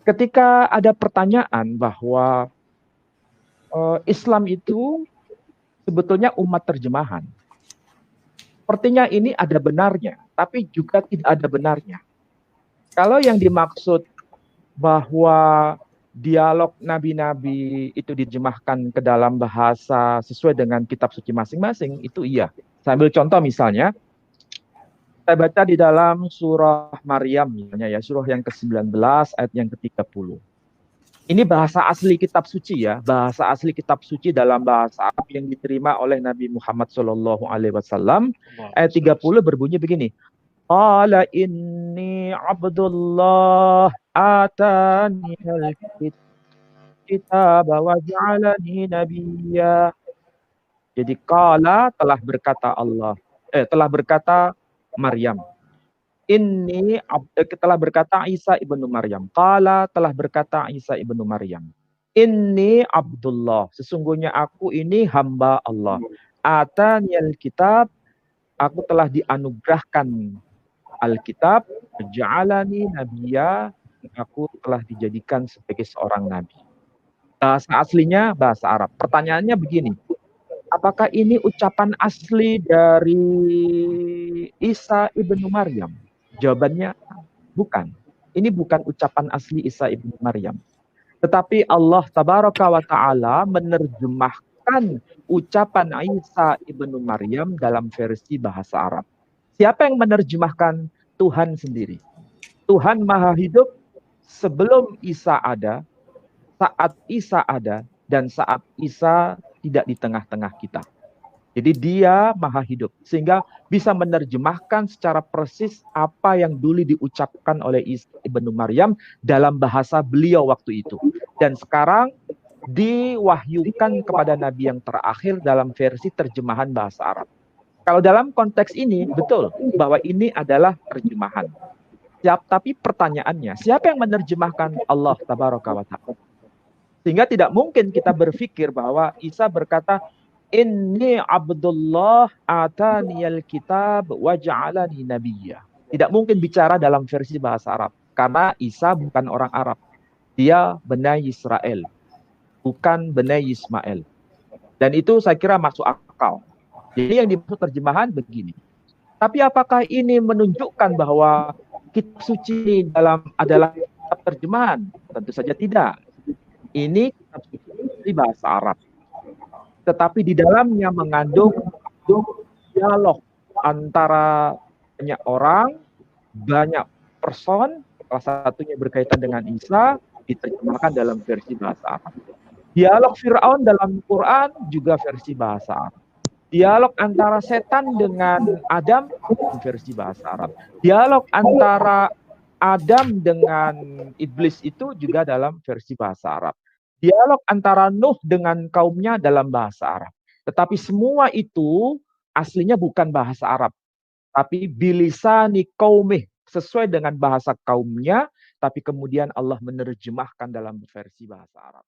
Ketika ada pertanyaan bahwa Islam itu sebetulnya umat terjemahan. Sepertinya ini ada benarnya, tapi juga tidak ada benarnya. Kalau yang dimaksud bahwa dialog nabi-nabi itu diterjemahkan ke dalam bahasa sesuai dengan kitab suci masing-masing, itu iya. Saya ambil contoh misalnya, saya baca di dalam surah Maryam, misalnya ya, surah yang ke-19 ayat yang ke-30. Ini bahasa asli kitab suci ya, bahasa asli kitab suci dalam bahasa Arab yang diterima oleh Nabi Muhammad SAW. Ayat 30 berbunyi begini. Qala inni abdullah atani al-kitab wa ja'alani nabiyya. Jadi qala telah berkata Maryam. Ini telah berkata Isa ibnu Maryam. Qala telah berkata Isa ibnu Maryam. Ini Abdullah. Sesungguhnya aku ini hamba Allah. Ataniyal kitab. Aku telah dianugerahkan Alkitab. Ja'alani nabiyya. Aku telah dijadikan sebagai seorang nabi. Bahasa aslinya bahasa Arab. Pertanyaannya begini. Apakah ini ucapan asli dari Isa ibnu Maryam? Jawabannya bukan. Ini bukan ucapan asli Isa ibnu Maryam. Tetapi Allah tabaraka wa ta'ala menerjemahkan ucapan Isa ibnu Maryam dalam versi bahasa Arab. Siapa yang menerjemahkan? Tuhan sendiri. Tuhan Maha Hidup sebelum Isa ada, saat Isa ada, dan saat Isa tidak di tengah-tengah kita. Jadi dia maha hidup. Sehingga bisa menerjemahkan secara persis apa yang dulu diucapkan oleh Isa ibnu Maryam dalam bahasa beliau waktu itu. Dan sekarang diwahyukan kepada Nabi yang terakhir dalam versi terjemahan bahasa Arab. Kalau dalam konteks ini, betul bahwa ini adalah terjemahan. Tapi pertanyaannya, siapa yang menerjemahkan? Allah tabaraka wa ta'ala. Sehingga tidak mungkin kita berpikir bahwa Isa berkata, Inni Abdullah ataniyal kitab wa ja'alani nabiyya. Tidak mungkin bicara dalam versi bahasa Arab. Karena Isa bukan orang Arab. Dia Bani Israel. Bukan Bani Ismail. Dan itu saya kira masuk akal. Jadi yang dimaksud terjemahan begini. Tapi apakah ini menunjukkan bahwa kitab suci adalah kitab terjemahan? Tentu saja tidak. Ini kitab suci bahasa Arab. Tetapi di dalamnya mengandung dialog antara banyak orang, banyak person, salah satunya berkaitan dengan Isa, diterjemahkan dalam versi bahasa Arab. Dialog Fir'aun dalam Quran juga versi bahasa Arab. Dialog antara setan dengan Adam versi bahasa Arab. Dialog antara Adam dengan iblis itu juga dalam versi bahasa Arab. Dialog antara Nuh dengan kaumnya dalam bahasa Arab. Tetapi semua itu aslinya bukan bahasa Arab. Tapi bilisani qaumih, sesuai dengan bahasa kaumnya, tapi kemudian Allah menerjemahkan dalam versi bahasa Arab.